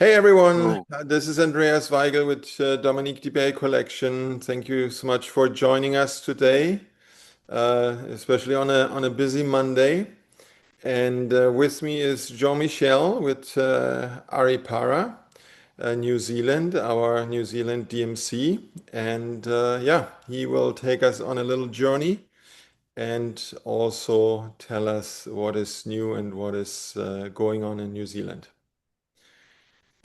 Hey everyone, Oh, this is Andreas Weigel with Dominique DeBay Collection. Thank you so much for joining us today, especially on a busy Monday. And with me is Jean-Michel with Ahipara, New Zealand, our New Zealand DMC. And yeah, he will take us on a little journey and also tell us what is new and what is going on in New Zealand.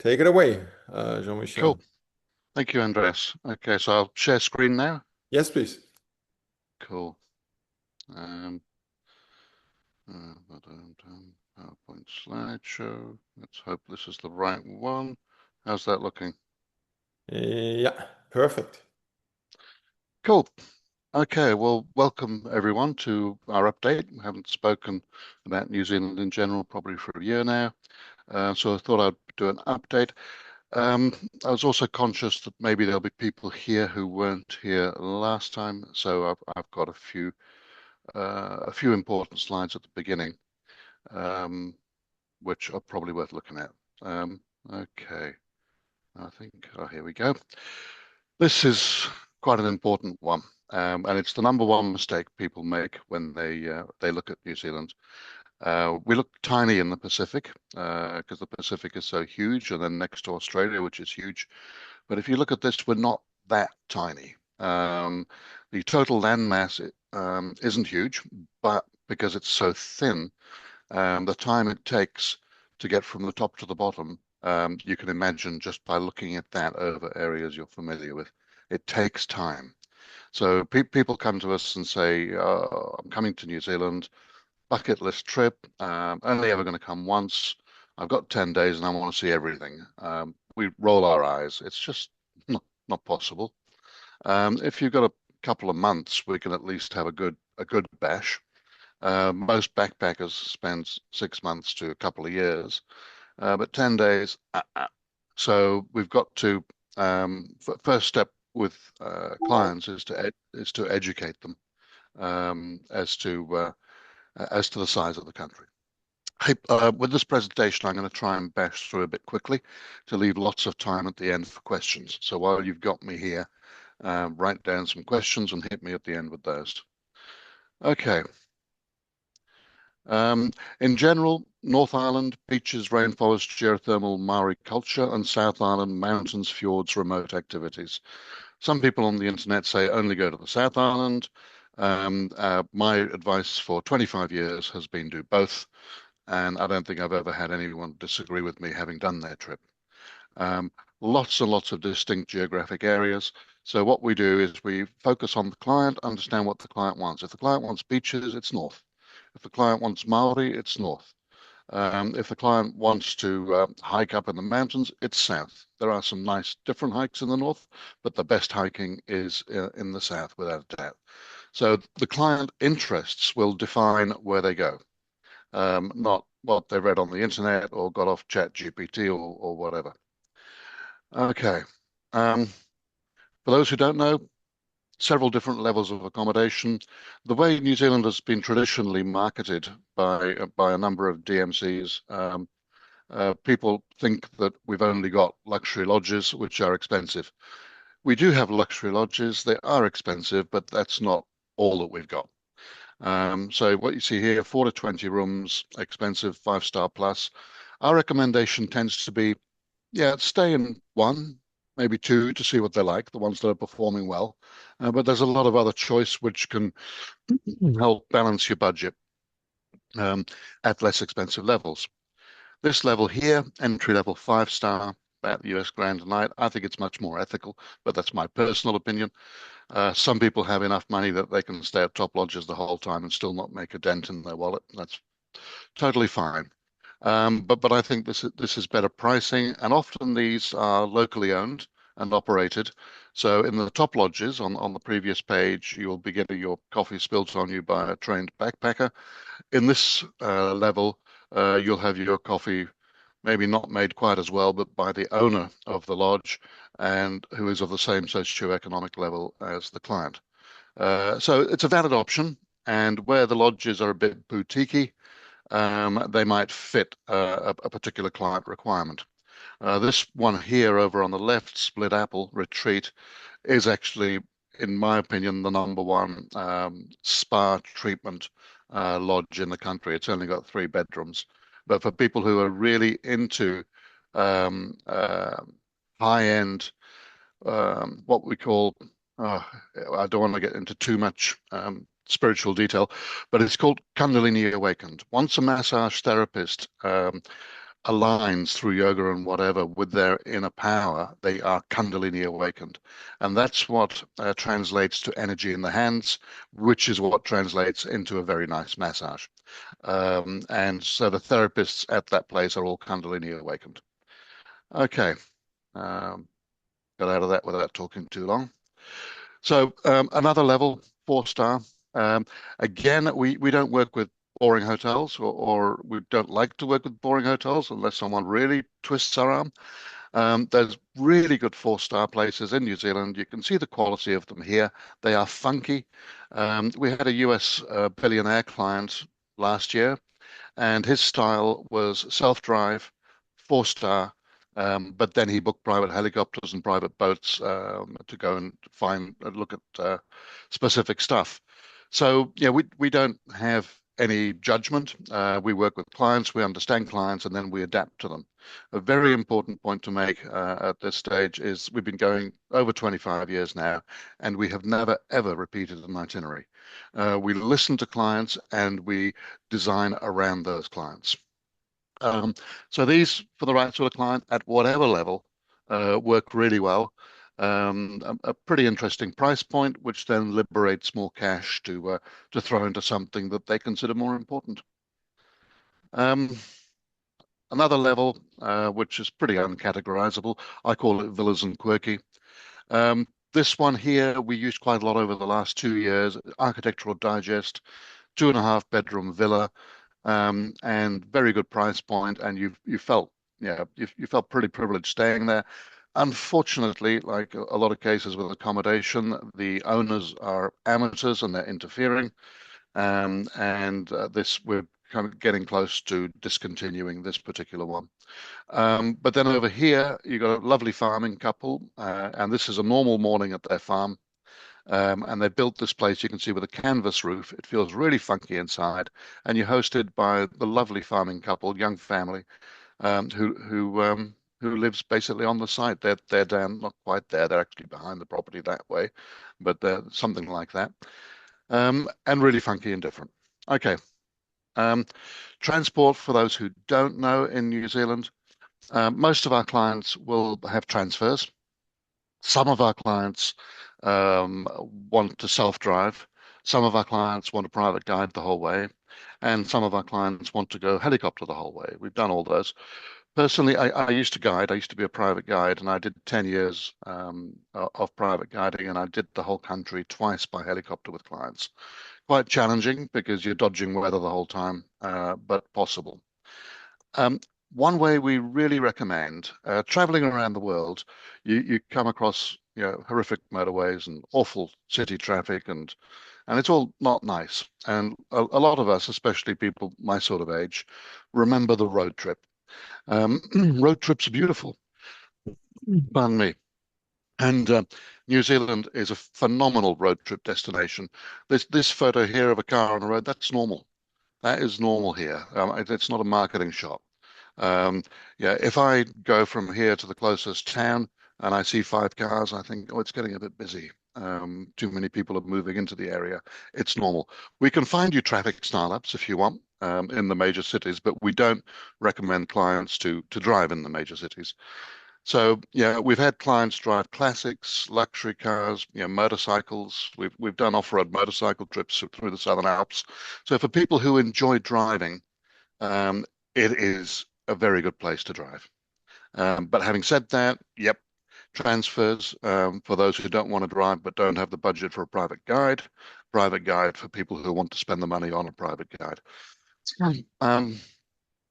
Take it away, cool. Jean-Michel. Thank you, Andreas. Okay, so I'll share screen now. Yes, please. Cool. Um, PowerPoint slideshow. Let's hope this is the right one. How's that looking? Yeah, perfect. Cool. Okay, well, welcome everyone to our update. We haven't spoken about New Zealand in general probably for a year now, so I thought I'd do an update. Um, I was also conscious that maybe there'll be people here who weren't here last time, so I've got a few important slides at the beginning, um, which are probably worth looking at. Okay, I think, oh, here we go. This is quite an important one, and it's the number one mistake people make when they look at New Zealand. We look tiny in the Pacific because the Pacific is so huge, and then next to Australia, which is huge. But if you look at this, we're not that tiny. The total land mass isn't huge, but because it's so thin, the time it takes to get from the top to the bottom, you can imagine just by looking at that over areas you're familiar with. It takes time. So people come to us and say, I'm coming to New Zealand, bucket list trip, only ever going to come once. I've got 10 days and I want to see everything. We roll our eyes. It's just not possible. If you've got a couple of months, we can at least have a good bash. Most backpackers spend 6 months to a couple of years, but 10 days. So we've got to first step with clients is to educate them as to the size of the country. Hey, with this presentation, I'm going to try and bash through a bit quickly to leave lots of time at the end for questions. So while you've got me here, write down some questions and hit me at the end with those. Okay. In general, North Island, beaches, rainforest, geothermal, Maori culture, and South Island, mountains, fjords, remote activities. Some people on the internet say only go to the South Island. My advice for 25 years has been do both, and I don't think I've ever had anyone disagree with me having done their trip. Um, Lots and lots of distinct geographic areas. So what we do is we focus on the client, understand what the client wants. If the client wants beaches, it's north. If the client wants Maori, it's north. If the client wants to hike up in the mountains, it's south. There are some nice different hikes in the north, but the best hiking is in the south, without a doubt. So the client interests will define where they go, not what they read on the internet or got off Chat GPT or whatever. Okay. Um, for those who don't know, several different levels of accommodation. The way New Zealand has been traditionally marketed by a number of DMCs, people think that we've only got luxury lodges, which are expensive. We do have luxury lodges. They are expensive, but that's not all that we've got. So what you see here, 4 to 20 rooms, expensive, 5-star plus. Our recommendation tends to be, yeah, stay in one, maybe two to see what they're like, the ones that are performing well. But there's a lot of other choice which can help balance your budget at less expensive levels. This level here, entry level 5-star, at the US Grand Night, I think it's much more ethical, but that's my personal opinion. Some people have enough money that they can stay at top lodges the whole time and still not make a dent in their wallet. That's totally fine. But I think this is better pricing, and often these are locally owned and operated. So in the top lodges on the previous page, you will be getting your coffee spilled on you by a trained backpacker. In this level, you'll have your coffee maybe not made quite as well, but by the owner of the lodge and who is of the same socioeconomic level as the client. So it's a valid option. And where the lodges are a bit boutiquey, they might fit a particular client requirement. This one here over on the left, Split Apple Retreat, is actually, in my opinion, the number one spa treatment lodge in the country. It's only got 3 bedrooms. But for people who are really into um, uh, high-end, what we call, uh, I don't want to get into too much spiritual detail, but it's called Kundalini Awakened. Once a massage therapist aligns through yoga and whatever with their inner power, they are Kundalini awakened. And that's what translates to energy in the hands, which is what translates into a very nice massage. And so the therapists at that place are all Kundalini awakened. Okay, got out of that without talking too long. So another level, 4 star. Um, Again, we don't work with boring hotels, or we don't like to work with boring hotels unless someone really twists our arm. There's really good 4 star places in New Zealand. You can see the quality of them here. They are funky. We had a US billionaire client last year, and his style was self-drive, 4 star. But then he booked private helicopters and private boats to go and find look at specific stuff. So yeah, we don't have any judgment. We work with clients, we understand clients, and then we adapt to them. A very important point to make at this stage is we've been going over 25 years now, and we have never ever repeated an itinerary. We listen to clients and we design around those clients. Um, so these, for the right sort of client at whatever level, work really well. A pretty interesting price point, which then liberates more cash to throw into something that they consider more important. Um, Another level, which is pretty uncategorizable, I call it villas and quirky. This one here we used quite a lot over the last 2 years. Architectural Digest, 2.5 bedroom villa, and very good price point, and you felt you felt pretty privileged staying there. Unfortunately, like a lot of cases with accommodation, the owners are amateurs and they're interfering, and this we're kind of getting close to discontinuing this particular one. But then over here, you got a lovely farming couple, and this is a normal morning at their farm. And they built this place you can see with a canvas roof. It feels really funky inside, and you're hosted by the lovely farming couple, young family, who lives basically on the site. They're down, not quite there. They're actually behind the property that way, but they're something like that. And really funky and different. Okay. Um, Transport, for those who don't know, in New Zealand, most of our clients will have transfers. Some of our clients want to self-drive. Some of our clients want a private guide the whole way. And some of our clients want to go helicopter the whole way. We've done all those. Personally, I used to guide. I used to be a private guide, and I did 10 years of private guiding, and I did the whole country twice by helicopter with clients. Quite challenging because you're dodging weather the whole time, but possible. Um, One way we really recommend traveling around the world, you come across horrific motorways and awful city traffic, and it's all not nice. And a lot of us, especially people my sort of age, remember the road trip. Road trips are beautiful. Pardon me. And New Zealand is a phenomenal road trip destination. This photo here of a car on the road, that's normal. That is normal here. It's not a marketing shot. Um, yeah, if I go from here to the closest town and I see 5 cars, I think, oh, it's getting a bit busy. Too many people are moving into the area. It's normal. We can find you traffic startups if you want in the major cities, but we don't recommend clients to drive in the major cities. So yeah, we've had clients drive classics, luxury cars, motorcycles. We've done off-road motorcycle trips through the Southern Alps. So for people who enjoy driving, um, it is a very good place to drive. But having said that, yep, transfers for those who don't want to drive but don't have the budget for a private guide for people who want to spend the money on a private guide. Um,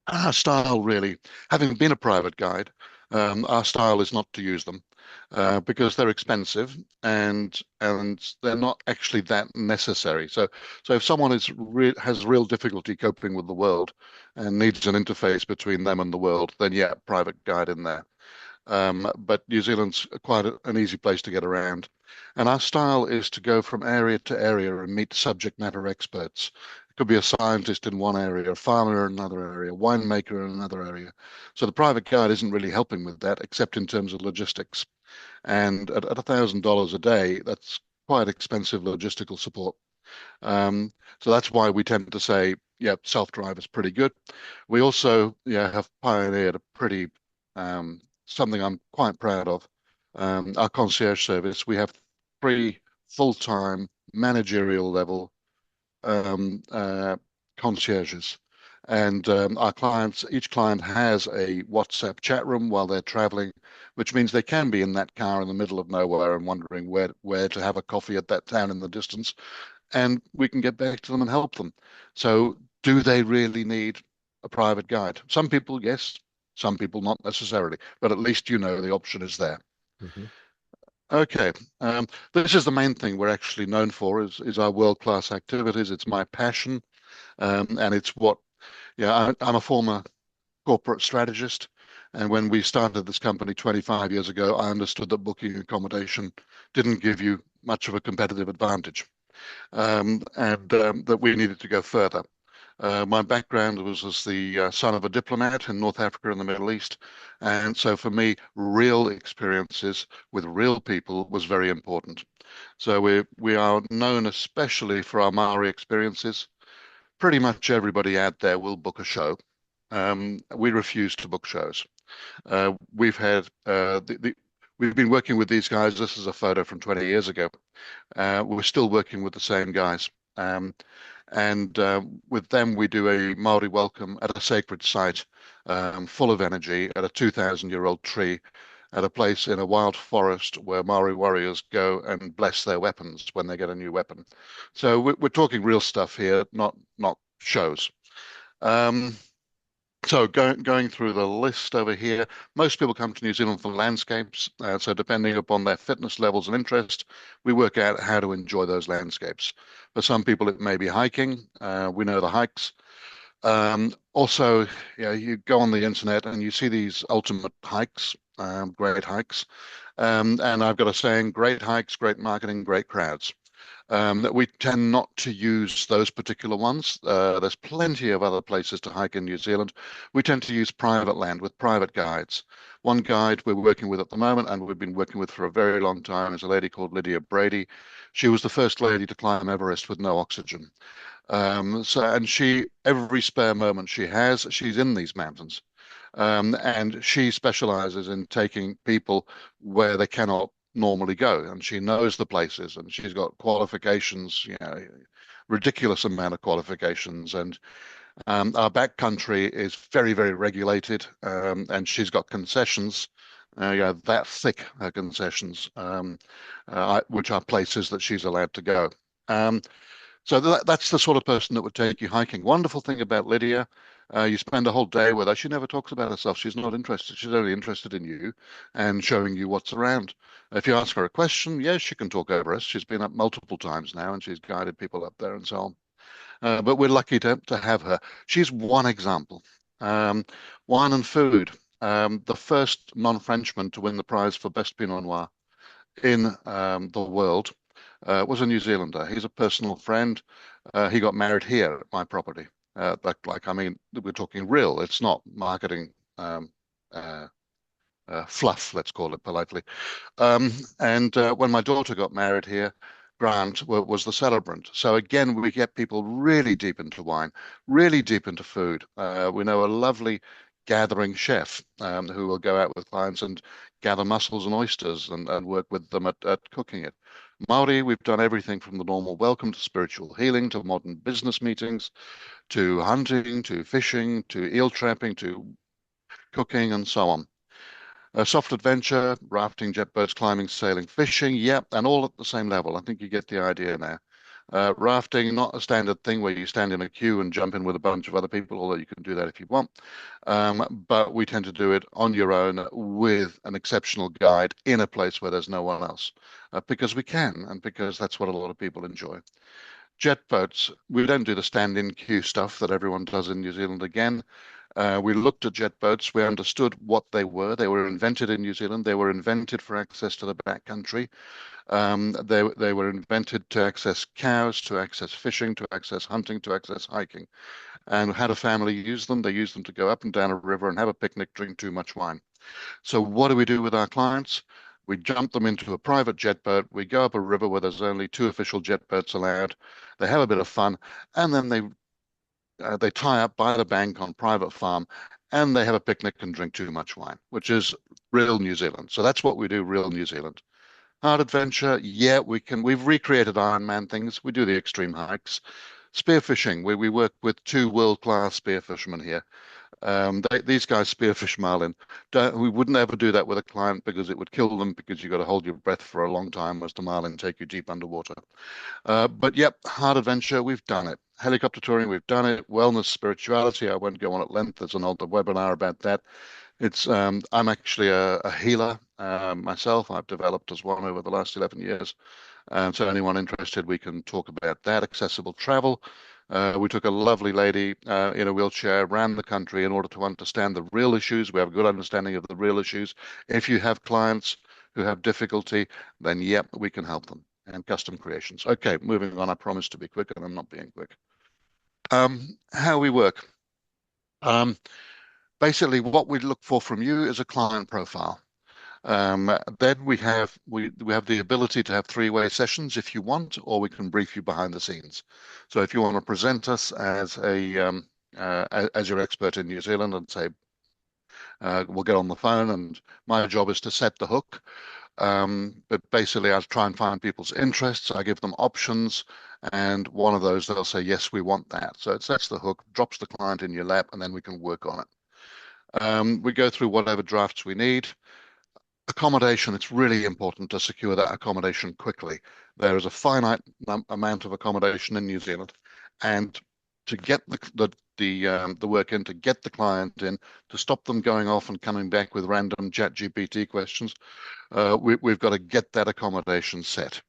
our style really, having been a private guide, our style is not to use them. because they're expensive and they're not actually that necessary. So if someone has real difficulty coping with the world and needs an interface between them and the world, then yeah, private guide in there. But New Zealand's quite an easy place to get around. And our style is to go from area to area and meet subject matter experts. It could be a scientist in one area, a farmer in another area, a winemaker in another area. So the private guide isn't really helping with that, except in terms of logistics. And at $1,000 a day, that's quite expensive logistical support. So that's why we tend to say, yeah, self-drive is pretty good. We also, yeah, have pioneered a pretty something I'm quite proud of. Our concierge service. We have three full-time managerial level um, uh, concierges. And our clients, each client has a WhatsApp chat room while they're traveling, which means they can be in that car in the middle of nowhere and wondering where to have a coffee at that town in the distance, and we can get back to them and help them. So, do they really need a private guide? Some people, yes. Some people, not necessarily. But at least you know the option is there. Mhm. Okay, this is the main thing we're actually known for is our world-class activities. It's my passion, and it's what, yeah, I'm a former corporate strategist. And when we started this company 25 years ago, I understood that booking accommodation didn't give you much of a competitive advantage, and that we needed to go further. My background was as the son of a diplomat in North Africa and the Middle East. And so for me, real experiences with real people was very important. So we are known especially for our Maori experiences. Pretty much everybody out there will book a show. We refuse to book shows. We've had we've been working with these guys. This is a photo from 20 years ago. We're still working with the same guys. And with them, we do a Maori welcome at a sacred site, full of energy, at a 2,000-year-old tree, at a place in a wild forest where Maori warriors go and bless their weapons when they get a new weapon. So we're talking real stuff here, not shows. Um, so going through the list over here, most people come to New Zealand for landscapes. So depending upon their fitness levels and interest, we work out how to enjoy those landscapes. For some people, it may be hiking. We know the hikes. Also, you go on the internet and you see these ultimate hikes, great hikes. And I've got a saying, great hikes, great marketing, great crowds. That we tend not to use those particular ones. There's plenty of other places to hike in New Zealand. We tend to use private land with private guides. One guide we're working with at the moment, and we've been working with for a very long time, is a lady called Lydia Brady. She was the first lady to climb Everest with no oxygen. And every spare moment she has, she's in these mountains. And she specializes in taking people where they cannot normally go, and she knows the places, and she's got qualifications, ridiculous amount of qualifications. And our back country is very, very regulated, and she's got concessions. That thick concessions, which are places that she's allowed to go. Um, so that's the sort of person that would take you hiking. Wonderful thing about Lydia, you spend a whole day with her. She never talks about herself. She's not interested. She's only interested in you and showing you what's around. If you ask her a question, yes, she can talk over us. She's been up multiple times now and she's guided people up there and so on. But we're lucky to have her. She's one example. Um, Wine and food. The first non-Frenchman to win the prize for best Pinot Noir in the world was a New Zealander. He's a personal friend. He got married here at my property. I mean, we're talking real. It's not marketing uh, fluff, let's call it politely. And when my daughter got married here, Grant was the celebrant. So again, we get people really deep into wine, really deep into food. We know a lovely gathering chef who will go out with clients and gather mussels and oysters and work with them at cooking it. Maori, we've done everything from the normal welcome to spiritual healing to modern business meetings to hunting to fishing to eel trapping to cooking and so on. Soft adventure, rafting, jet boats, climbing, sailing, fishing, yep, and all at the same level. I think you get the idea now. Rafting, not a standard thing where you stand in a queue and jump in with a bunch of other people, although you can do that if you want. But we tend to do it on your own with an exceptional guide in a place where there's no one else, because we can, and because that's what a lot of people enjoy. Jet boats, we don't do the stand-in queue stuff that everyone does in New Zealand again. We looked at jet boats. We understood what they were. They were invented in New Zealand. They were invented for access to the backcountry. They were invented to access cows, to access fishing, to access hunting, to access hiking. And how do family use them? They use them to go up and down a river and have a picnic, drink too much wine. So what do we do with our clients? We jump them into a private jet boat. We go up a river where there's only two official jet boats allowed. They have a bit of fun, and then they tie up by the bank on private farm, and they have a picnic and drink too much wine, which is real New Zealand. So that's what we do, real New Zealand. Hard adventure, yeah, we can. We've recreated Ironman things. We do the extreme hikes. Spearfishing, we work with two world-class spearfishermen here. These guys spearfish marlin. We wouldn't ever do that with a client because it would kill them because you've got to hold your breath for a long time as the marlin take you deep underwater. But yep, hard adventure, we've done it. Helicopter touring, we've done it. Wellness, spirituality, I won't go on at length. There's an older webinar about that. I'm actually a healer myself. I've developed as one over the last 11 years. So anyone interested, we can talk about that. Accessible travel. We took a lovely lady in a wheelchair around the country in order to understand the real issues. We have a good understanding of the real issues. If you have clients who have difficulty, then yep, we can help them. And custom creations. Okay, moving on. I promise to be quick, and I'm not being quick. How we work. Um, Basically, what we look for from you is a client profile. Then we have the ability to have three-way sessions if you want, or we can brief you behind the scenes. So if you want to present us as your expert in New Zealand and say we'll get on the phone, and my job is to set the hook. But basically, I try and find people's interests. I give them options, and one of those they'll say yes, we want that. So it sets the hook, drops the client in your lap, and then we can work on it. We go through whatever drafts we need. Accommodation, it's really important to secure that accommodation quickly. There is a finite amount of accommodation in New Zealand, and to get the work in, to get the client in, to stop them going off and coming back with random chat GPT questions, we've got to get that accommodation set.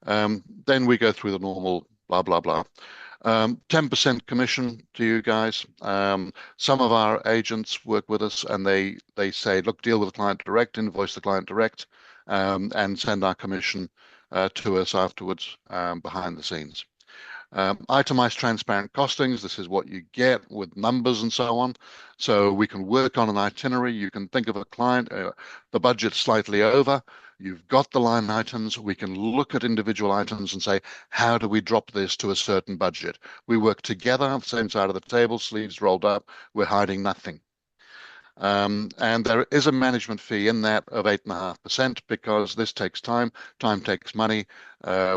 Then we go through the normal blah, blah, blah. 10% commission to you guys. Some of our agents work with us and they say, look, deal with the client direct, invoice the client direct, and send our commission to us afterwards behind the scenes. Itemized transparent costings. This is what you get with numbers and so on. So we can work on an itinerary. You can think of a client, the budget's slightly over. You've got the line items. We can look at individual items and say, how do we drop this to a certain budget? We work together on the same side of the table, sleeves rolled up. We're hiding nothing. And there is a management fee in that of 8.5% because this takes time. Time takes money.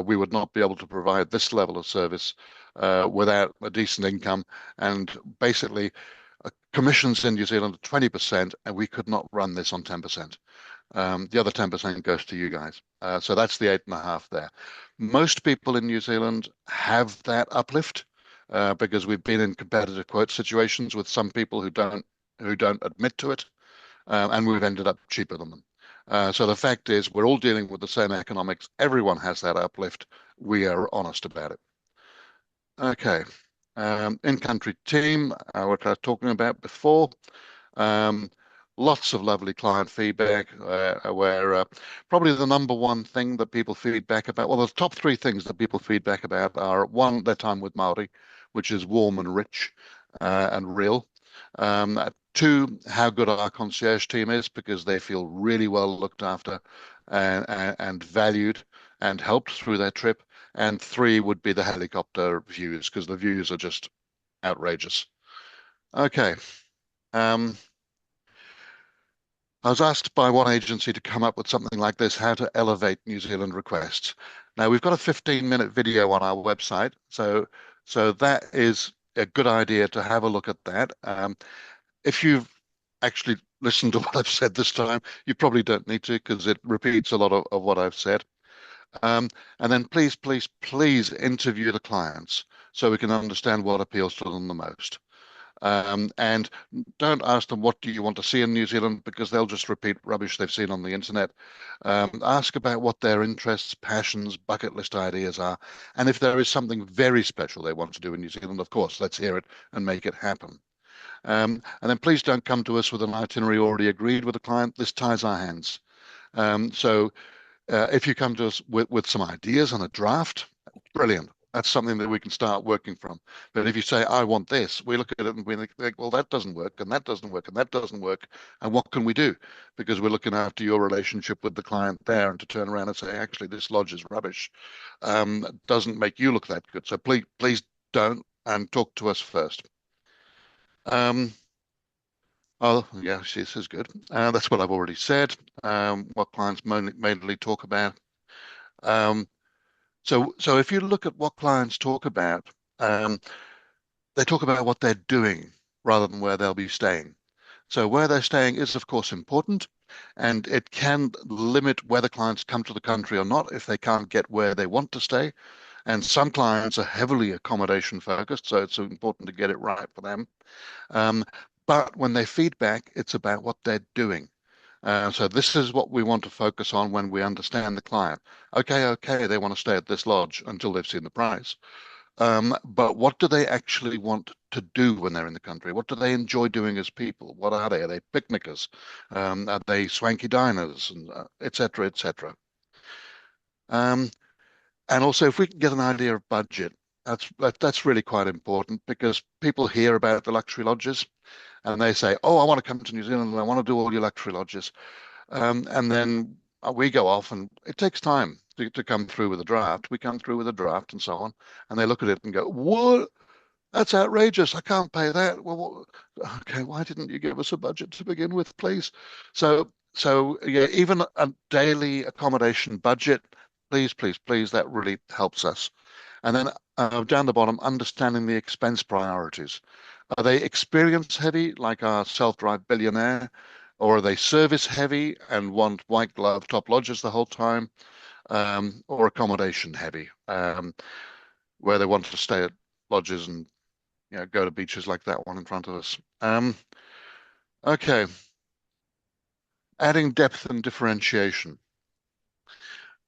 We would not be able to provide this level of service without a decent income. And basically, commissions in New Zealand are 20%, and we could not run this on 10%. The other 10% goes to you guys. So that's the 8.5 there. Most people in New Zealand have that uplift because we've been in competitive quote situations with some people who don't admit to it, and we've ended up cheaper than them. So the fact is, we're all dealing with the same economics. Everyone has that uplift. We are honest about it. Okay. In-country team, what I was talking about before. Um, Lots of lovely client feedback where probably the number one thing that people feedback about, well, the top three things that people feedback about are one, their time with Maori, which is warm and rich and real. Two, how good our concierge team is because they feel really well looked after and valued and helped through their trip. And three would be the helicopter views because the views are just outrageous. Okay. Um, I was asked by one agency to come up with something like this, how to elevate New Zealand requests. Now we've got a 15-minute video on our website, so that is a good idea to have a look at that. If you've actually listened to what I've said this time, you probably don't need to because it repeats a lot of what I've said. Um, and then please interview the clients so we can understand what appeals to them the most. And don't ask them, what do you want to see in New Zealand? Because they'll just repeat rubbish they've seen on the internet. Ask about what their interests, passions, bucket list ideas are. And if there is something very special they want to do in New Zealand, of course, let's hear it and make it happen. And then please don't come to us with an itinerary already agreed with the client. This ties our hands. So if you come to us with some ideas on a draft, brilliant. That's something that we can start working from. But if you say, I want this, we look at it and we think, well, that doesn't work, and that doesn't work, and that doesn't work. And what can we do? Because we're looking after your relationship with the client there, and to turn around and say, actually, this lodge is rubbish, doesn't make you look that good. So please don't, and talk to us first. Um, oh, yeah, this is good. That's what I've already said. What clients mainly talk about. Um, so if you look at what clients talk about, um, they talk about what they're doing rather than where they'll be staying. So where they're staying is, of course, important, and it can limit whether clients come to the country or not if they can't get where they want to stay. And some clients are heavily accommodation focused, so it's important to get it right for them. Um, but when they feedback, it's about what they're doing. So this is what we want to focus on when we understand the client. Okay, they want to stay at this lodge until they've seen the price. But what do they actually want to do when they're in the country? What do they enjoy doing as people? What are they? Are they picnickers? Are they swanky diners, and et cetera, et cetera? Um, and also, if we can get an idea of budget, that's really quite important because people hear about the luxury lodges and they say, "Oh, I want to come to New Zealand and I want to do all your luxury lodges." And then we go off, and it takes time to come through with a draft. We come through with a draft and so on, and they look at it and go, "What? That's outrageous. I can't pay that." Well, okay, why didn't you give us a budget to begin with, please? So yeah, even a daily accommodation budget, please, that really helps us. And then down the bottom, understanding the expense priorities. Are they experience heavy, like our self-drive billionaire, or are they service heavy and want white glove top lodges the whole time, or accommodation heavy, where they want to stay at lodges and go to beaches like that one in front of us. Okay, adding depth and differentiation.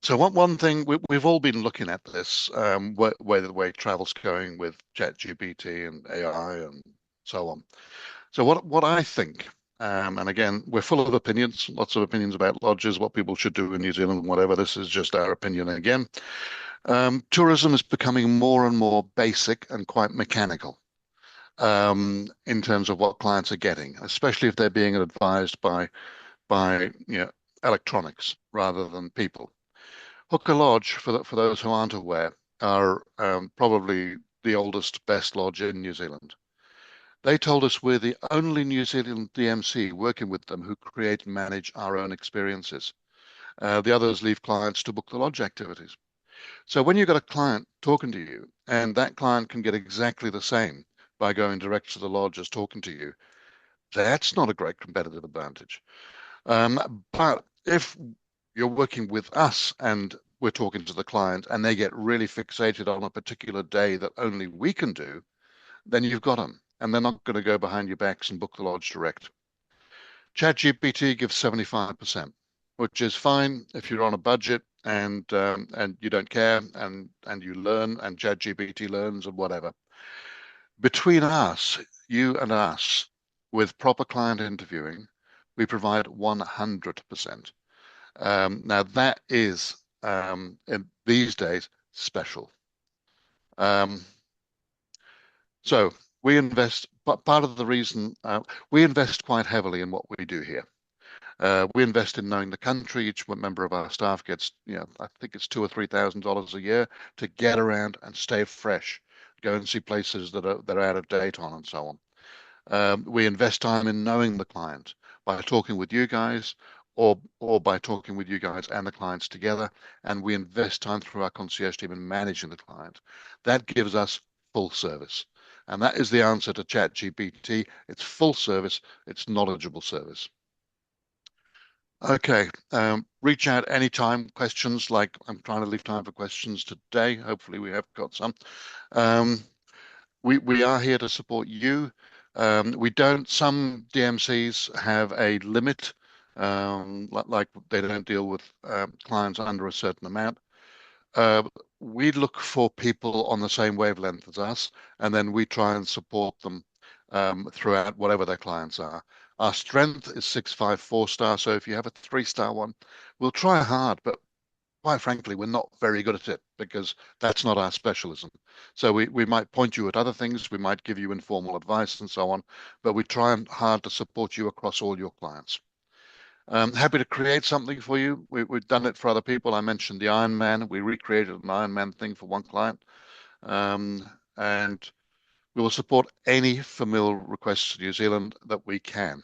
So one thing we've all been looking at this, where the way travel's going with ChatGPT and AI and so on. So what I think, and again, we're full of opinions, lots of opinions about lodges, what people should do in New Zealand, whatever. This is just our opinion again. Tourism is becoming more and more basic and quite mechanical, in terms of what clients are getting, especially if they're being advised by electronics rather than people. Hooker Lodge, for those who aren't aware, are probably the oldest, best lodge in New Zealand. They told us we're the only New Zealand DMC working with them who create and manage our own experiences. The others leave clients to book the lodge activities. So when you've got a client talking to you, and that client can get exactly the same by going direct to the lodge as talking to you, that's not a great competitive advantage. But if you're working with us and we're talking to the client and they get really fixated on a particular day that only we can do, then you've got them. And they're not going to go behind your backs and book the lodge direct. ChatGPT gives 75%, which is fine if you're on a budget and you don't care and you learn and ChatGPT learns and whatever. Between us, you and us, with proper client interviewing, we provide 100%. Now that is in these days special. Um, so we invest, but part of the reason we invest quite heavily in what we do here. We invest in knowing the country. Each member of our staff gets, I think it's $2,000 or $3,000 a year to get around and stay fresh, go and see places that are out of date on and so on. We invest time in knowing the client by talking with you guys or by talking with you guys and the clients together. And we invest time through our concierge team in managing the client. That gives us full service. And that is the answer to ChatGPT. It's full service. It's knowledgeable service. Okay. Reach out anytime. Questions, like I'm trying to leave time for questions today. Hopefully we have got some. Um, we are here to support you. We don't, some DMCs have a limit, like they don't deal with clients under a certain amount. Uh, we look for people on the same wavelength as us, and then we try and support them throughout whatever their clients are. Our strength is 654 star, so if you have a 3-star one, we'll try hard, but quite frankly, we're not very good at it because that's not our specialism. So we might point you at other things, we might give you informal advice and so on, but we try hard to support you across all your clients. Happy to create something for you. We've done it for other people. I mentioned the Iron Man. We recreated an Iron Man thing for one client. And we will support any familial requests to New Zealand that we can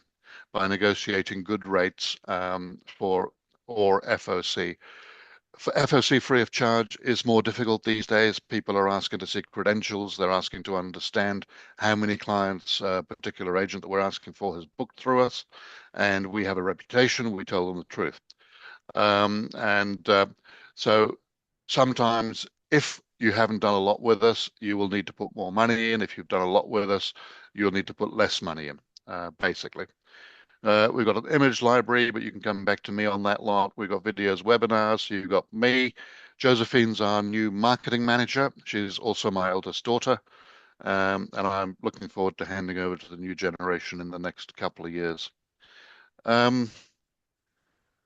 by negotiating good rates for or FOC. For FOC free of charge is more difficult these days. People are asking to see credentials. They're asking to understand how many clients a particular agent that we're asking for has booked through us. And we have a reputation. We tell them the truth. And so sometimes if you haven't done a lot with us, you will need to put more money in. If you've done a lot with us, you'll need to put less money in, basically. We've got an image library, but you can come back to me on that lot. We've got videos, webinars. You've got me. Josephine's our new marketing manager. She's also my eldest daughter. And I'm looking forward to handing over to the new generation in the next couple of years. Um,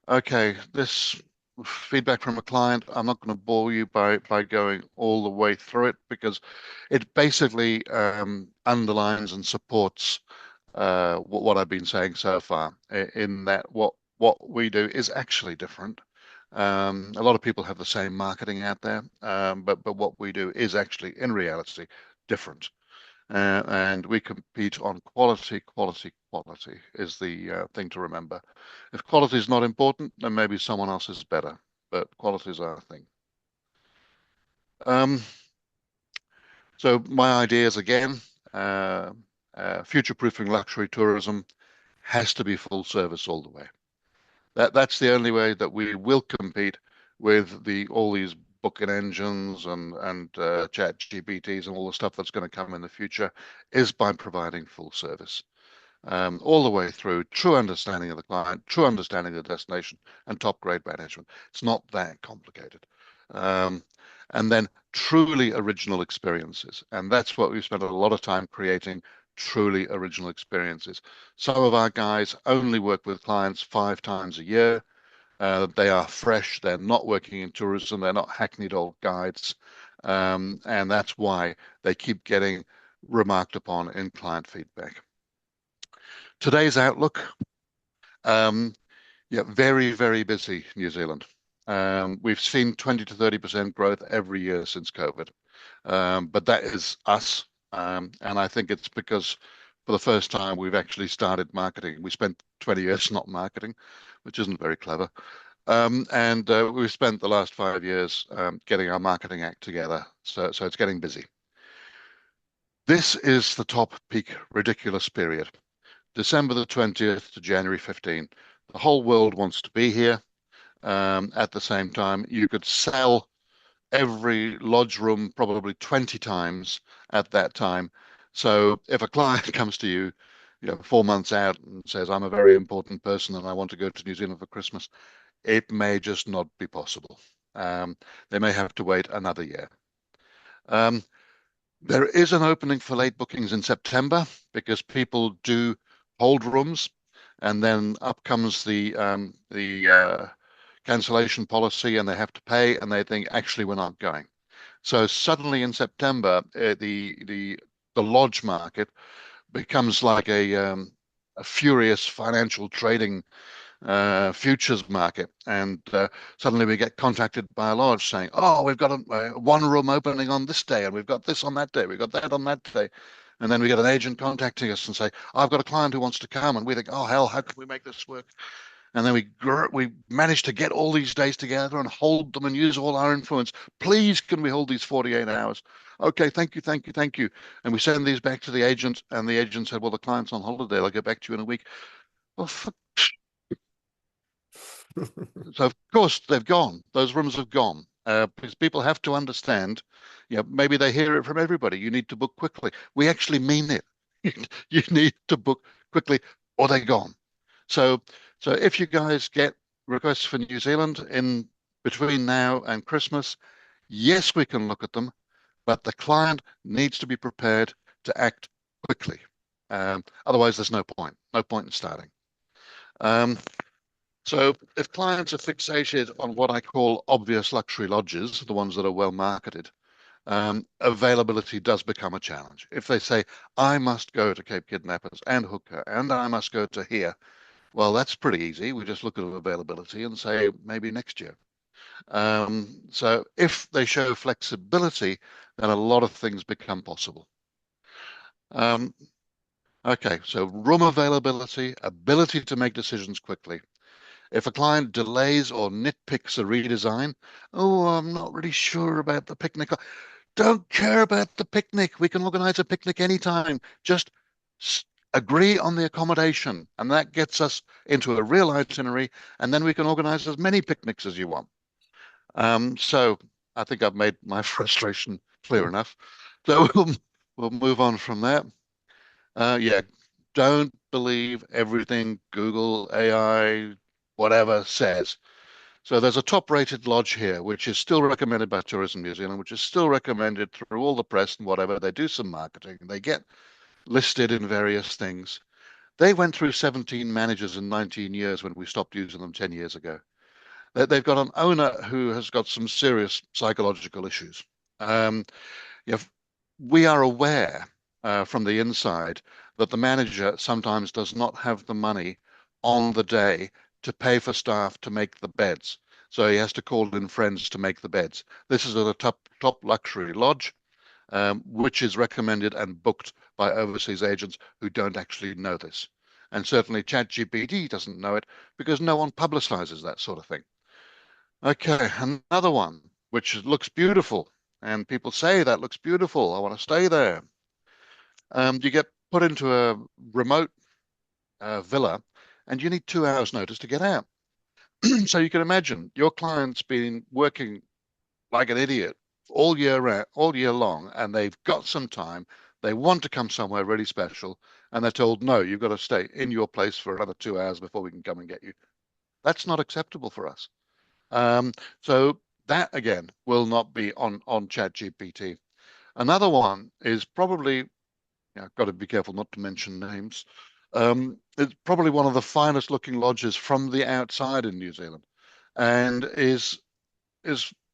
okay, this feedback from a client, I'm not going to bore you by going all the way through it because it basically underlines and supports what I've been saying so far, in that what we do is actually different. A lot of people have the same marketing out there, but what we do is actually, in reality, different. And we compete on quality, quality, quality is the thing to remember. If quality is not important, then maybe someone else is better, but quality is our thing. Um, so my ideas again, uh, future-proofing luxury tourism has to be full service all the way. That's the only way that we will compete with all these booking engines and chat GPTs and all the stuff that's going to come in the future, is by providing full service, all the way through, true understanding of the client, true understanding of the destination, and top grade management. It's not that complicated. Um, and then truly original experiences. And that's what we've spent a lot of time creating, truly original experiences. Some of our guys only work with clients 5 times a year. They are fresh. They're not working in tourism. They're not hackneyed old guides. And that's why they keep getting remarked upon in client feedback. Today's outlook, um, yeah, very, very busy, New Zealand. We've seen 20 to 30% growth every year since COVID. But that is us. And I think it's because for the first time we've actually started marketing. We spent 20 years not marketing, which isn't very clever. And we've spent the last 5 years getting our marketing act together. So it's getting busy. This is the top peak ridiculous period. December the 20th to January 15th. The whole world wants to be here. At the same time, you could sell every lodge room probably 20 times at that time. So if a client comes to you, 4 months out and says, I'm a very important person and I want to go to New Zealand for Christmas, it may just not be possible. They may have to wait another year. Um, there is an opening for late bookings in September because people do hold rooms, and then up comes the cancellation policy, and they have to pay, and they think actually we're not going. So suddenly in September, the lodge market becomes like a furious financial trading futures market, and suddenly we get contacted by a lodge saying, "Oh, we've got a one room opening on this day, and we've got this on that day, we've got that on that day," and then we get an agent contacting us and say, "I've got a client who wants to come," and we think, "Oh hell, how can we make this work?" And then we manage to get all these days together and hold them and use all our influence. Please, can we hold these 48 hours? Okay, thank you, thank you, thank you. And we send these back to the agent, and the agent said, "Well, the client's on holiday. I'll get back to you in a week." Well, So of course they've gone. Those rooms have gone because people have to understand. Maybe they hear it from everybody. You need to book quickly. We actually mean it. You need to book quickly, or they're gone. So, so if you guys get requests for New Zealand in between now and Christmas, yes, we can look at them, but the client needs to be prepared to act quickly. Otherwise, there's no point. No point in starting. Um, so if clients are fixated on what I call obvious luxury lodges, the ones that are well marketed, availability does become a challenge. If they say, I must go to Cape Kidnappers and Hooker and I must go to here, well, that's pretty easy. We just look at availability and say maybe next year. So if they show flexibility, then a lot of things become possible. Um, okay, so room availability, ability to make decisions quickly. If a client delays or nitpicks a redesign, oh, I'm not really sure about the picnic. Don't care about the picnic. We can organize a picnic anytime. Just agree on the accommodation, and that gets us into a real itinerary, and then we can organize as many picnics as you want. So I think I've made my frustration clear enough. So we'll move on from that. Yeah, don't believe everything Google, AI, whatever says. So there's a top-rated lodge here, which is still recommended by Tourism New Zealand, which is still recommended through all the press and whatever. They do some marketing. They get listed in various things. They went through 17 managers in 19 years when we stopped using them 10 years ago. They've got an owner who has got some serious psychological issues. Um, if we are aware from the inside that the manager sometimes does not have the money on the day to pay for staff to make the beds. So he has to call in friends to make the beds. This is at a top luxury lodge, which is recommended and booked by overseas agents who don't actually know this. And certainly ChatGPT doesn't know it because no one publicizes that sort of thing. Okay, another one which looks beautiful, and people say that looks beautiful. I want to stay there. You get put into a remote villa, and you need 2 hours' notice to get out. So you can imagine your client's been working like an idiot all year long, and they've got some time. They want to come somewhere really special, and they're told, no, you've got to stay in your place for another 2 hours before we can come and get you. That's not acceptable for us. Um, so that again will not be on ChatGPT. Another one is probably, I've got to be careful not to mention names. It's probably one of the finest looking lodges from the outside in New Zealand, and is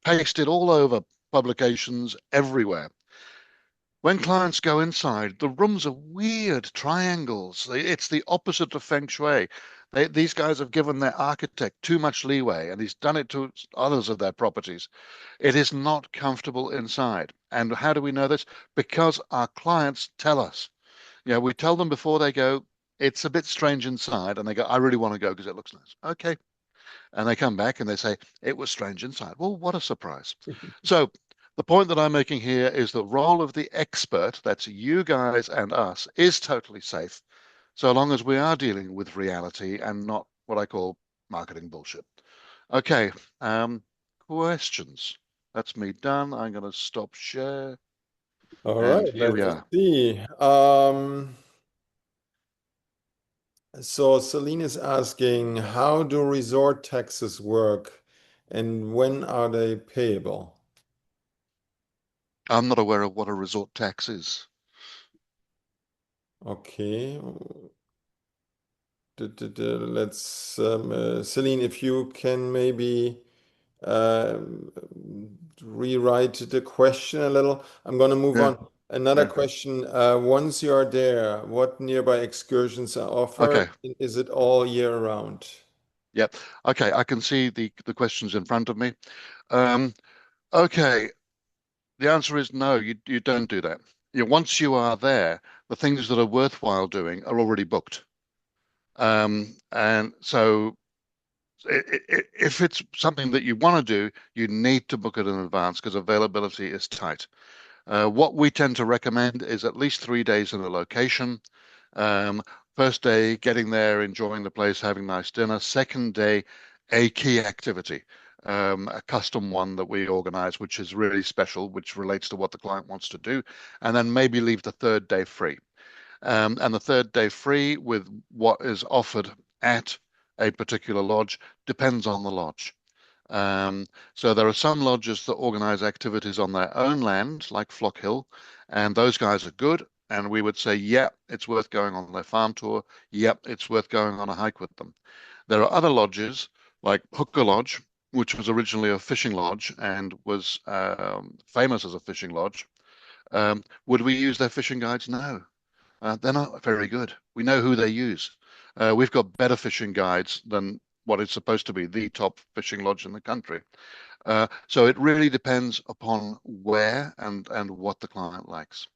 pasted all over publications everywhere. When clients go inside, the rooms are weird triangles. It's the opposite of feng shui. These guys have given their architect too much leeway, and he's done it to others of their properties. It is not comfortable inside. And how do we know this? Because our clients tell us. We tell them before they go, it's a bit strange inside, and they go, I really want to go because it looks nice. Okay. And they come back and they say, it was strange inside. Well, what a surprise. So the point that I'm making here is the role of the expert, that's you guys and us, is totally safe, so long as we are dealing with reality and not what I call marketing bullshit. Okay, questions. That's me done. I'm going to stop share. All right, And here we let's are. see. So Celine is asking, how do resort taxes work and when are they payable? I'm not aware of what a resort tax is. Okay. Let's, Celine, if you can maybe uh, rewrite the question a little. I'm going to move Yeah, on. Another yeah. question. Once you are there, what nearby excursions are offered? Okay, Is it all year round? yep. Okay, I can see the questions in front of me. Um, okay, the answer is no, you don't do that. Once you are there, the things that are worthwhile doing are already booked. And so if it's something that you want to do, you need to book it in advance because availability is tight. What we tend to recommend is at least 3 days in a location. Um, First day, getting there, enjoying the place, having nice dinner. Second day, a key activity, a custom one that we organize, which is really special, which relates to what the client wants to do, and then maybe leave the third day free. And the third day free with what is offered at a particular lodge depends on the lodge. Um, so there are some lodges that organize activities on their own land, like Flock Hill, and those guys are good. And we would say, yeah, it's worth going on their farm tour. Yep, it's worth going on a hike with them. There are other lodges, like Hooker Lodge, which was originally a fishing lodge and was famous as a fishing lodge. Would we use their fishing guides? No, they're not very good. We know who they use. We've got better fishing guides than what is supposed to be the top fishing lodge in the country. So it really depends upon where and what the client likes.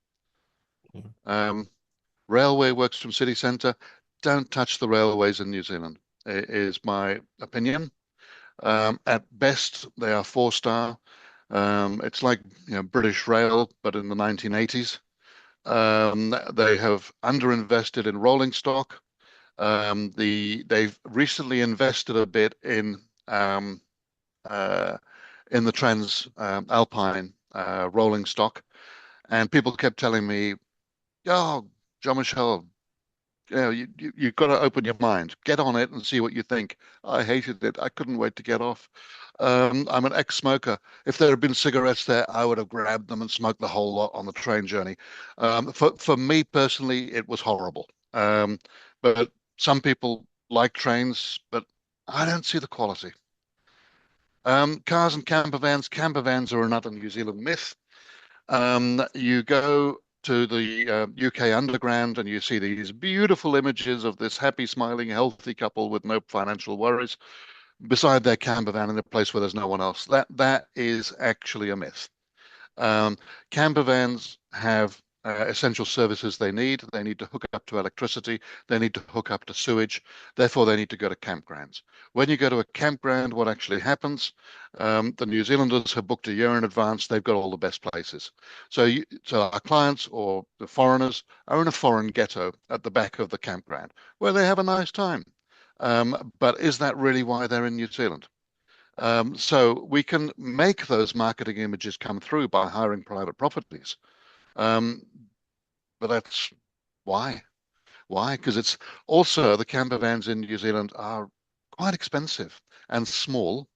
Yeah. Um, Railway works from city centre. Don't touch the railways in New Zealand, is my opinion. At best, they are four-star. It's like British Rail, but in the 1980s. They have underinvested in rolling stock. They've recently invested a bit um, uh, in the Trans Alpine rolling stock, and people kept telling me, "Oh, John Michelle, you've got to open your mind, get on it, and see what you think." I hated it. I couldn't wait to get off. I'm an ex-smoker. If there had been cigarettes there, I would have grabbed them and smoked the whole lot on the train journey. For me personally, it was horrible. But some people like trains, but I don't see the quality. Cars and camper vans. Camper vans are another New Zealand myth. You go to the UK Underground and you see these beautiful images of this happy, smiling, healthy couple with no financial worries beside their camper van in a place where there's no one else. That is actually a myth. Um, Camper vans have essential services they need. They need to hook up to electricity. They need to hook up to sewage. Therefore, they need to go to campgrounds. When you go to a campground, what actually happens? The New Zealanders have booked a year in advance. They've got all the best places. So our clients or the foreigners are in a foreign ghetto at the back of the campground where they have a nice time. But is that really why they're in New Zealand? So we can make those marketing images come through by hiring private properties. Um, but that's why. Why? Because it's also the camper vans in New Zealand are quite expensive and small.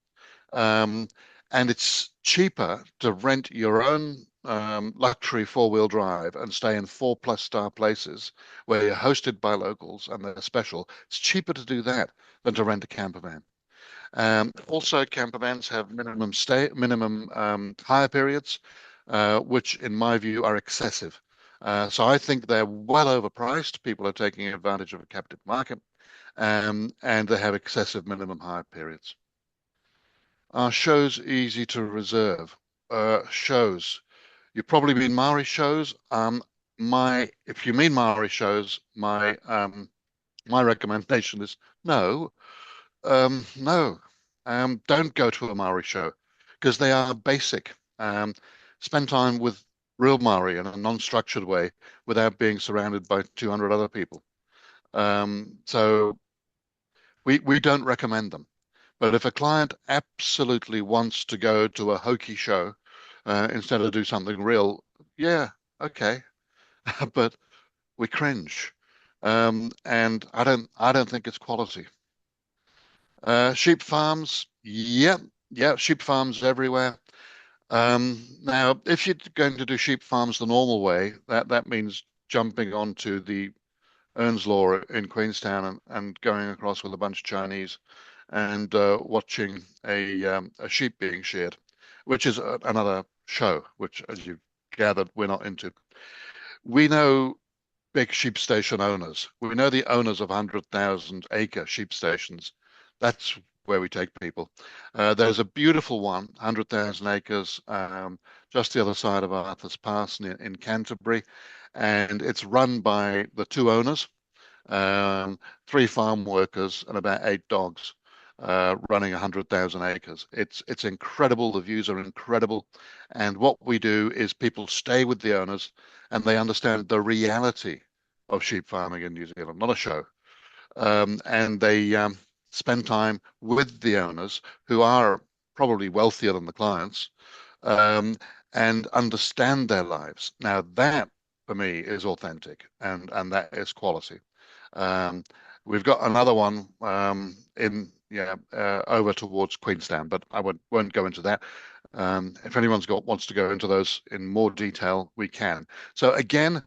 Um, and it's cheaper to rent your own luxury four-wheel drive and stay in 4+ star places where you're hosted by locals and they're special. It's cheaper to do that than to rent a camper van. Also, camper vans have minimum hire periods, which in my view are excessive. So I think they're well overpriced. People are taking advantage of a captive market, and they have excessive minimum hire periods. Are shows easy to reserve? Shows. You've probably been Maori shows. If you mean Maori shows, my recommendation is no. No, don't go to a Maori show because they are basic. Spend time with real Maori in a non-structured way without being surrounded by 200 other people. So we don't recommend them. But if a client absolutely wants to go to a hokey show instead of do something real, yeah, okay. But we cringe, and I don't think it's quality. Sheep farms, yep, yeah, sheep farms everywhere. Now, if you're going to do sheep farms the normal way, that means jumping onto the Ernslaw in Queenstown and going across with a bunch of Chinese and watching a sheep being sheared, which is another show, which, as you gathered, we're not into. We know big sheep station owners. We know the owners of 100,000-acre sheep stations. That's where we take people. There's a beautiful one, 100,000 acres, just the other side of Arthur's Pass in Canterbury, and it's run by the two owners, three farm workers, and about 8 dogs. Running 100,000 acres. It's incredible. The views are incredible. And what we do is people stay with the owners and they understand the reality of sheep farming in New Zealand, not a show. And spend time with the owners who are probably wealthier than the clients, um, and understand their lives. Now that for me is authentic and that is quality. Um, we've got another one in over towards Queenstown, but I won't go into that. If anyone's got wants to go into those in more detail, we can. So again,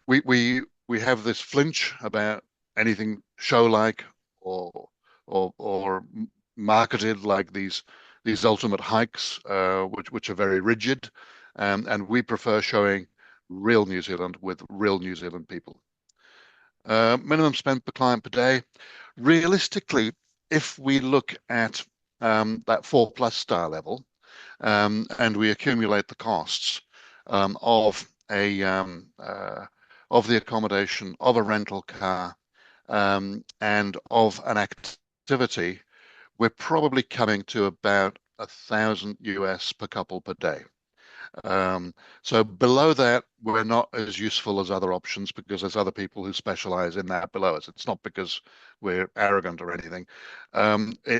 we have this flinch about anything show-like or or marketed like these ultimate hikes, which are very rigid, and we prefer showing real New Zealand with real New Zealand people. Minimum spend per client per day. Realistically, if we look at that 4+ star level, and we accumulate the costs of a of the accommodation, of a rental car, and of an activity, we're probably coming to about 1,000 US per couple per day. So below that, we're not as useful as other options because there's other people who specialize in that below us. It's not because we're arrogant or anything.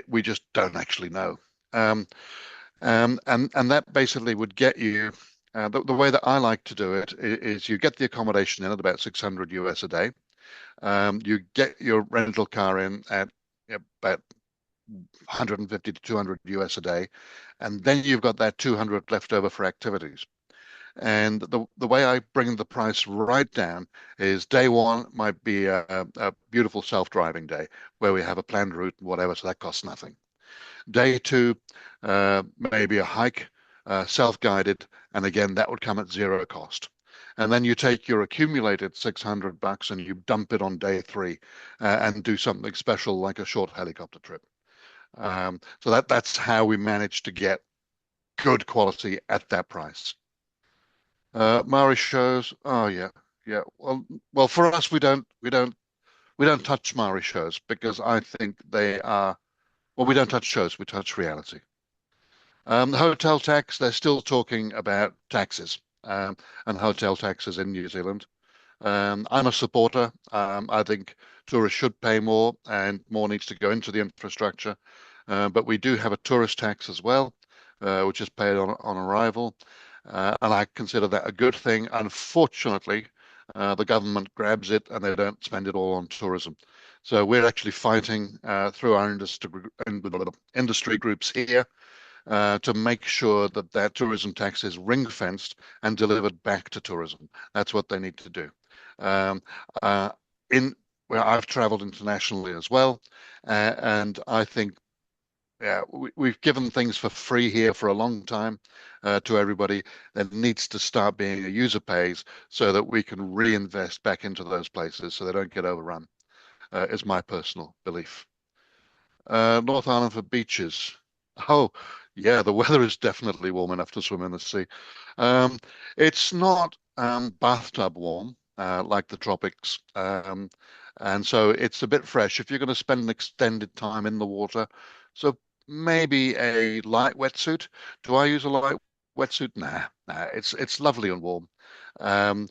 We just don't actually know. Um, and that basically would get you. The way that I like to do it is you get the accommodation in at about 600 US a day. You get your rental car in at about 150 to 200 US a day, and then you've got that 200 left over for activities. And the way I bring the price right down is day one might be a beautiful self-driving day where we have a planned route and whatever, so that costs nothing. Day two, maybe a hike, self-guided, and again, that would come at zero cost. And then you take your accumulated $600 and you dump it on day three, and do something special like a short helicopter trip. So that's how we manage to get good quality at that price. Maori shows. Oh yeah, yeah. Well, for us, we don't touch Maori shows because I think they are. Well, we don't touch shows. We touch reality. The hotel tax. They're still talking about taxes, and hotel taxes in New Zealand. I'm a supporter. I think tourists should pay more, and more needs to go into the infrastructure. But we do have a tourist tax as well, which is paid on arrival, and I consider that a good thing. Unfortunately, the government grabs it and they don't spend it all on tourism. So we're actually fighting through our industry groups here to make sure that that tourism tax is ring-fenced and delivered back to tourism. That's what they need to do. Um, uh, in where I've traveled internationally as well, and I think yeah, we've given things for free here for a long time to everybody. There needs to start being a user pays so that we can reinvest back into those places so they don't get overrun, is my personal belief. North Island for beaches. Oh, yeah, the weather is definitely warm enough to swim in the sea. Um, it's not bathtub warm like the tropics. And so it's a bit fresh if you're going to spend an extended time in the water. So maybe a light wetsuit. Do I use a light wetsuit? Nah, it's lovely and warm. Um,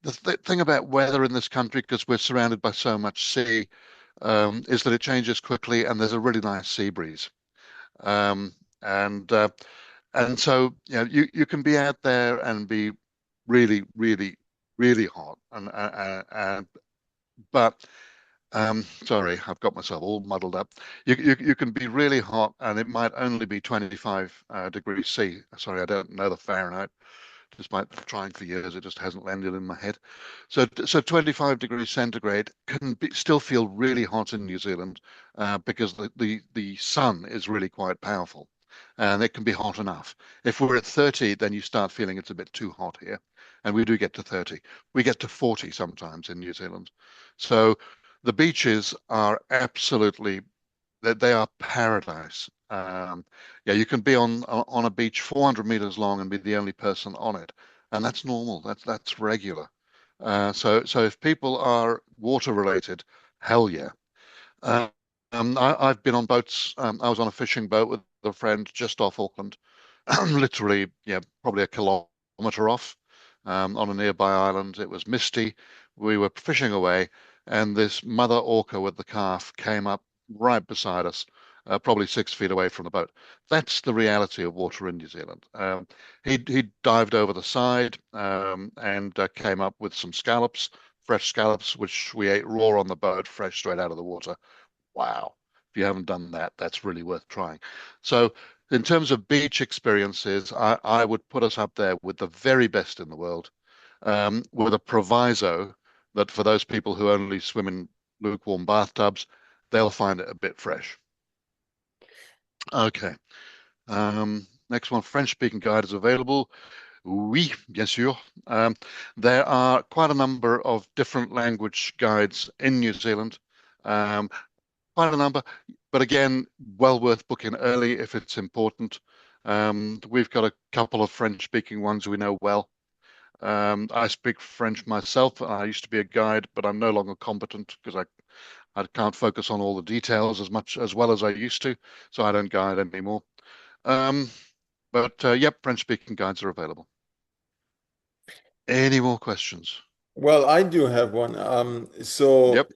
the thing about weather in this country, because we're surrounded by so much sea, is that it changes quickly and there's a really nice sea breeze. Um, and uh, and so you can be out there and be really, really, really hot. And but sorry, I've got myself all muddled up. You can be really hot and it might only be 25 degrees C. Sorry, I don't know the Fahrenheit. Despite trying for years, it just hasn't landed in my head. So 25 degrees centigrade can still feel really hot in New Zealand because the sun is really quite powerful, and it can be hot enough. If we're at 30, then you start feeling it's a bit too hot here, and we do get to 30. We get to 40 sometimes in New Zealand. So the beaches are absolutely they are paradise. Yeah, you can be on a beach 400 meters long and be the only person on it, and that's normal. That's regular. So if people are water related, hell yeah. Uh, I've been on boats. I was on a fishing boat with a friend just off Auckland, literally, yeah, probably a kilometer off, on a nearby island. It was misty. We were fishing away, and this mother orca with the calf came up right beside us, probably 6 feet away from the boat. That's the reality of water in New Zealand. He dived over the side and came up with some scallops, fresh scallops, which we ate raw on the boat, fresh straight out of the water. Wow. If you haven't done that, that's really worth trying. So, in terms of beach experiences, I would put us up there with the very best in the world, with a proviso that for those people who only swim in lukewarm bathtubs, they'll find it a bit fresh. Okay. Next one, French speaking guide is available. Oui, bien sûr. There are quite a number of different language guides in New Zealand. Um, Quite a number, but again, well worth booking early if it's important. We've got a couple of French speaking ones we know well. I speak French myself. I used to be a guide, but I'm no longer competent because I can't focus on all the details as much as well as I used to, so I don't guide anymore. Um, but yep, French speaking guides are available. Any more questions? Well, I do have one. So Yep.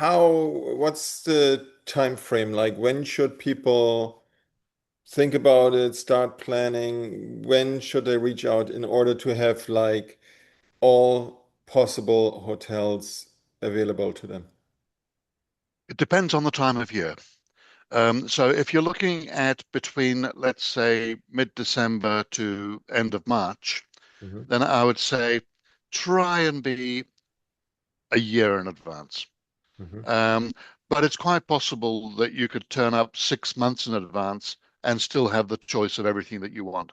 what's the time frame? Like, when should people think about it, start planning? When should they reach out in order to have like all possible hotels available to them? It depends on the time of year. So if you're looking at between, let's say, mid-December to end of March, Hmm. then I would say try and be a year in advance. Hmm. Um, but it's quite possible that you could turn up 6 months in advance and still have the choice of everything that you want.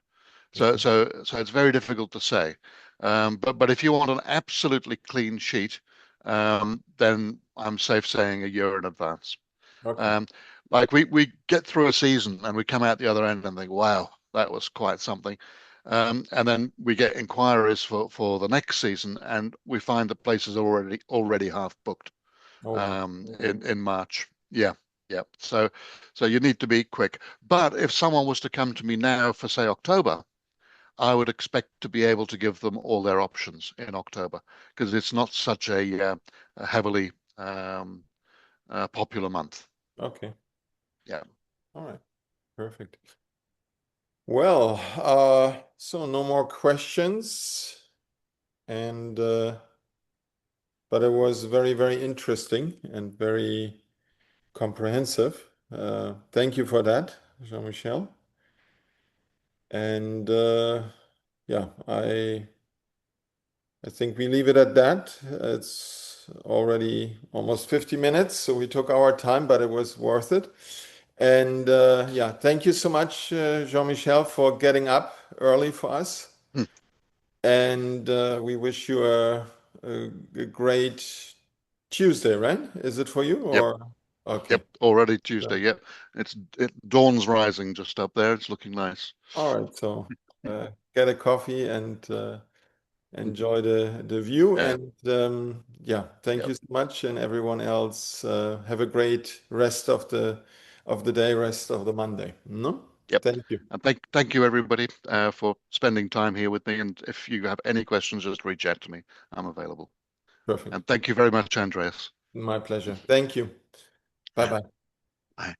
So, Okay. so it's very difficult to say. But if you want an absolutely clean sheet, then I'm safe saying a year in advance. Okay. Um, like we get through a season and we come out the other end and think, wow, that was quite something. And then we get inquiries for the next season, and we find that places are already half booked Oh, wow. Okay. in March. Yeah, yeah. So you need to be quick. But if someone was to come to me now for say October, I would expect to be able to give them all their options in October because it's not such a heavily popular month. Okay. Yeah. All right. Perfect. Well, so no more questions, and but it was very, very interesting and very comprehensive. Thank you for that, Jean-Michel. And yeah, I think we leave it at that. It's already almost 50 minutes, so we took our time, but it was worth it. And yeah, thank you so much, Jean-Michel, for getting up early for us. Hmm. And we wish you a great Tuesday, right? Is it for you Yep. or okay? Yep. Already Tuesday. So, Yep. It dawn's rising just up there. It's looking nice. all right, so get a coffee and Mhm. enjoy the view. Yeah. And yeah, thank Yep. you so much, and everyone else. Have a great rest of the day, rest of the Monday. No, Yep. thank you. And thank you everybody for spending time here with me. And if you have any questions, just reach out to me. I'm available. Perfect. And thank you very much, Andreas. My pleasure. Thank you. Bye Bye. bye. Bye.